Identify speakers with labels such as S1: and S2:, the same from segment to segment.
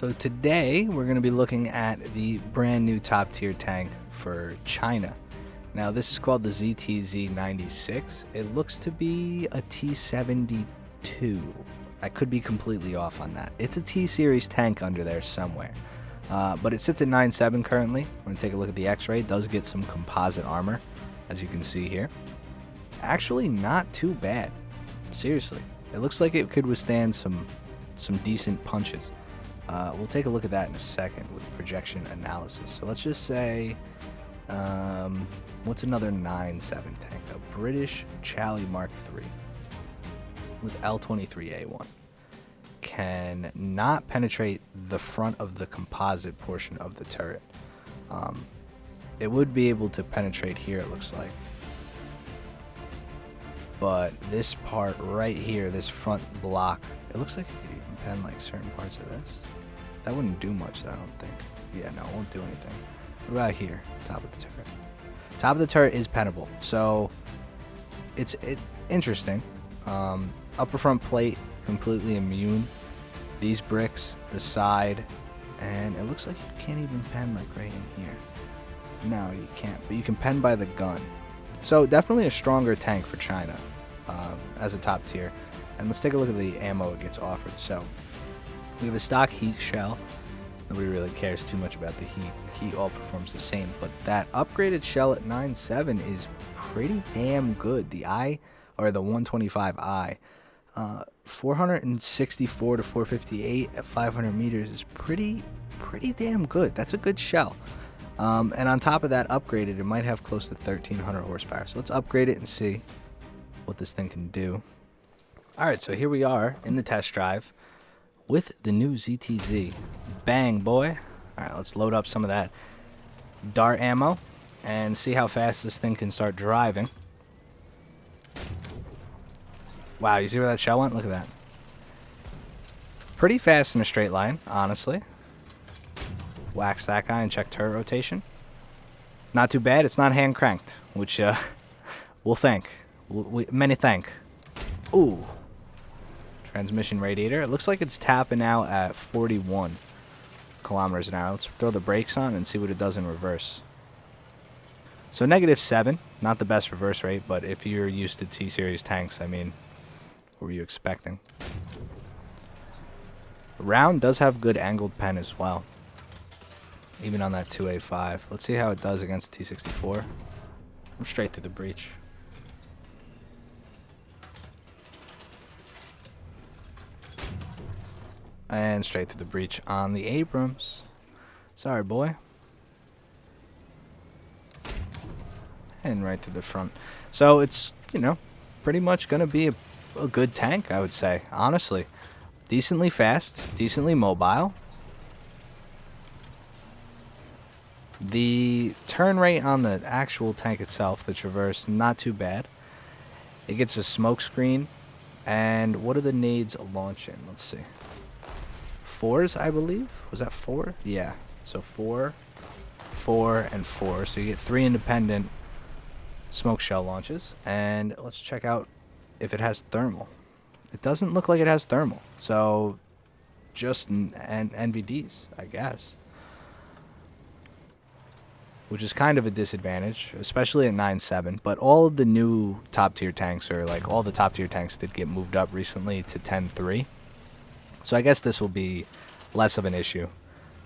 S1: So today we're going to be looking at the brand new top tier tank for China. Now this is called the ZTZ96. It looks to be a T72. I could be completely off on that. It's a T-series tank under there somewhere. But it sits at 9.7 currently. I'm going to take a look at the X-ray. It does get some composite armor, as you can see here. Actually not too bad. Seriously. It looks like it could withstand some decent punches. We'll take a look at that in a second with projection analysis. So let's just say, what's another 9.7 tank? A British Charlie Mark III with L23A1. Can not penetrate the front of the composite portion of the turret. It would be able to penetrate here, it looks like. But this part right here, this front block, it looks like it could even pen like certain parts of this. That wouldn't do much, I don't think. Yeah, no, it won't do anything. What about here? Top of the turret. Top of the turret is pennable, so it's interesting. Upper front plate, completely immune. These bricks, the side, and it looks like you can't even pen like right in here. No, you can't, but you can pen by the gun. So definitely a stronger tank for China as a top tier. And let's take a look at the ammo it gets offered. So we have a stock heat shell. Nobody really cares too much about the heat. Heat all performs the same, but that upgraded shell at 9.7 is pretty damn good. The I, or the 125i, 464 to 458 at 500 meters is pretty damn good. That's a good shell. And on top of that, upgraded, it might have close to 1300 horsepower. So let's upgrade it and see what this thing can do. Alright, so here we are in the test drive with the new ZTZ. Bang, boy. Alright, let's load up some of that dart ammo and see how fast this thing can start driving. Wow, you see where that shell went? Look at that. Pretty fast in a straight line, honestly. Wax that guy and check turret rotation. Not too bad. It's not hand cranked, which we'll thank. Many thank. Ooh. Transmission radiator. It looks like it's tapping out at 41 kilometers an hour. Let's throw the brakes on and see what it does in reverse. So -7. Not the best reverse rate, but if you're used to T-series tanks, I mean, what were you expecting? Round does have good angled pen as well. Even on that 2A5. Let's see how it does against T64. I'm straight through the breach. And straight through the breach on the Abrams. Sorry, boy. And right through the front. So it's, you know, pretty much going to be a good tank, I would say. Honestly. Decently fast. Decently mobile. The turn rate on the actual tank itself, the Traverse, not too bad. It gets a smoke screen. And what are the nades launching? Let's see. 4s, I believe. Was that 4? Yeah. So 4, 4, and 4. So you get 3 independent smoke shell launches. And let's check out if it has thermal. It doesn't look like it has thermal. So just NVDs, I guess. Which is kind of a disadvantage, especially at 9.7. But all of the new top tier tanks, or like all the top tier tanks, did get moved up recently to 10.3. So I guess this will be less of an issue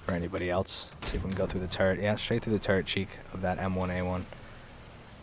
S1: for anybody else. Let's see if we can go through the turret. Yeah, straight through the turret cheek of that M1A1.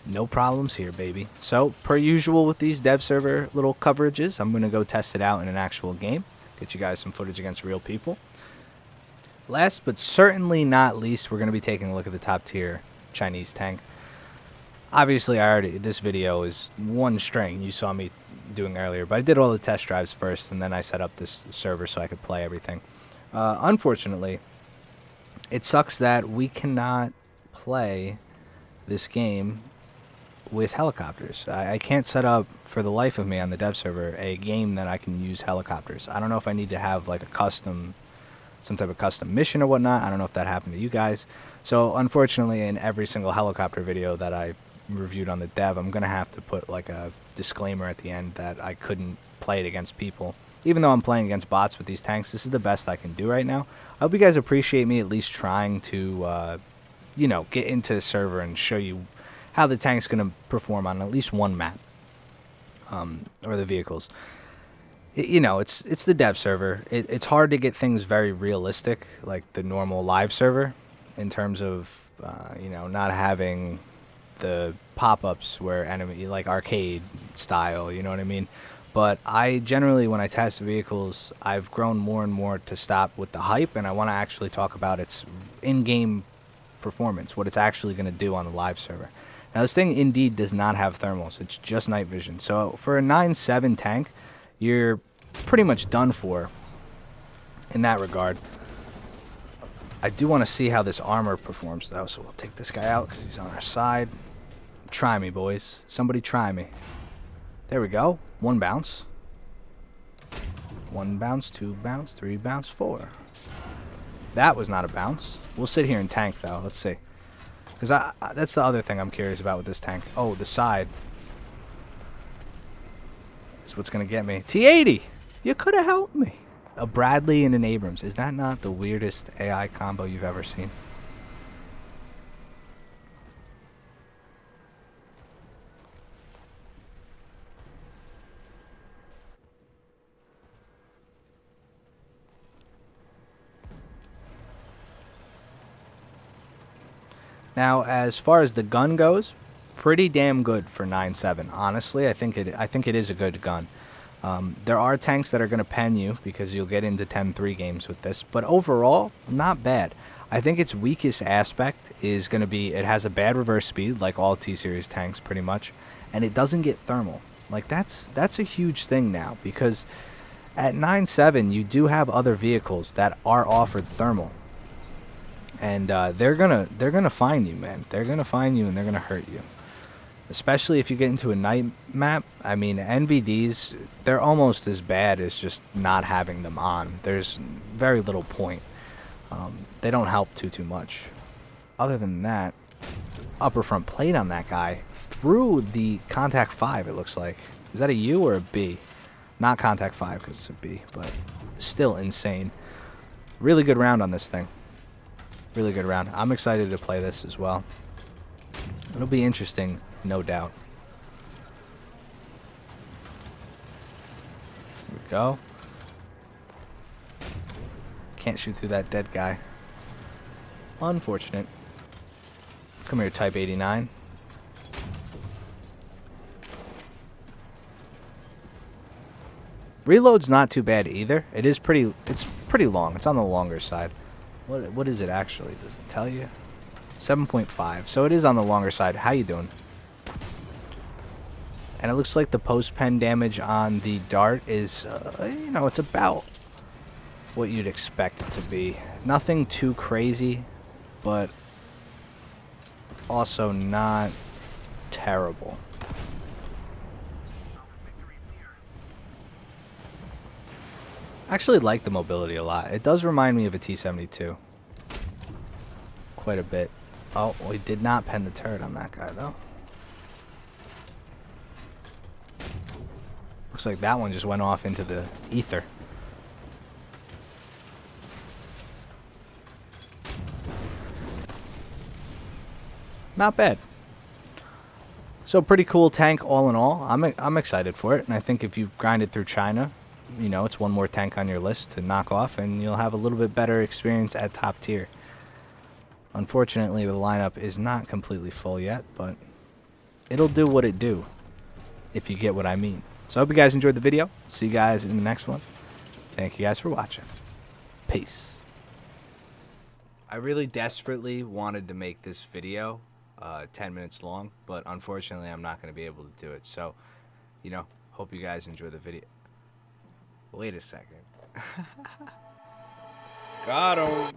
S1: No problems here, baby. So, per usual with these dev server little coverages, I'm going to go test it out in an actual game. Get you guys some footage against real people. Last but certainly not least, we're going to be taking a look at the top tier Chinese tank. Obviously, this video is one string you saw me doing earlier, but I did all the test drives first, and then I set up this server so I could play everything. Unfortunately, it sucks that we cannot play this game with helicopters. I can't set up, for the life of me on the dev server, a game that I can use helicopters. I don't know if I need to have like some type of custom mission or whatnot. I don't know if that happened to you guys. So unfortunately, in every single helicopter video that I reviewed on the dev, I'm going to have to put like a disclaimer at the end that I couldn't play it against people. even though I'm playing against bots with these tanks, this is the best I can do right now. I hope you guys appreciate me at least trying to, you know, get into the server and show you how the tank's going to perform on at least one map, or the vehicles. You know, it's the dev server. It's hard to get things very realistic, like the normal live server, in terms of, you know, not having the pop-ups where enemy, like arcade style, you know what I mean? But I generally, when I test vehicles, I've grown more and more to stop with the hype, and I want to actually talk about its in-game performance, what it's actually going to do on the live server. Now, this thing indeed does not have thermals. It's just night vision. So for a 9.7 tank, you're pretty much done for in that regard. I do want to see how this armor performs, though, so we'll take this guy out because he's on our side. Try me, boys. Somebody try me. There we go. 1 bounce. 1 bounce, 2 bounce, 3 bounce, 4. That was not a bounce. We'll sit here and tank, though. Let's see. Because that's the other thing I'm curious about with this tank. Oh, the side is what's going to get me. T80! You could have helped me. A Bradley and an Abrams. Is that not the weirdest AI combo you've ever seen? Now, as far as the gun goes, pretty damn good for 9.7. Honestly, I think it is a good gun. There are tanks that are going to pen you because you'll get into 10-3 games with this, but overall, not bad. I think its weakest aspect is going to be it has a bad reverse speed, like all T-Series tanks pretty much, and it doesn't get thermal. Like, that's a huge thing now, because at 9.7, you do have other vehicles that are offered thermal. And they're gonna find you, man. They're gonna find you and they're gonna hurt you. Especially if you get into a night map. I mean, NVDs, they're almost as bad as just not having them on. There's very little point. They don't help too much. Other than that, upper front plate on that guy through the contact 5, it looks like. Is that a U or a B? Not contact 5 because it's a B, but still insane. Really good round on this thing. Really good round. I'm excited to play this as well. It'll be interesting, no doubt. Here we go. Can't shoot through that dead guy. Unfortunate. Come here, Type 89. Reload's not too bad either. It's pretty long. It's on the longer side. What is it actually? Does it tell you? 7.5. So it is on the longer side. How you doing? And it looks like the post-pen damage on the dart is, you know, it's about what you'd expect it to be. Nothing too crazy, but also not terrible. I actually like the mobility a lot. It does remind me of a T-72. Quite a bit. Oh, we did not pen the turret on that guy, though. Looks like that one just went off into the ether. Not bad. So pretty cool tank all in all. I'm excited for it, and I think if you've grinded through China, you know, it's one more tank on your list to knock off, and you'll have a little bit better experience at top tier. Unfortunately, the lineup is not completely full yet, but it'll do what it do, if you get what I mean. So I hope you guys enjoyed the video. See you guys in the next one. Thank you guys for watching. Peace. I really desperately wanted to make this video 10 minutes long, but unfortunately I'm not going to be able to do it. So, you know, hope you guys enjoy the video. Wait a second. Got him.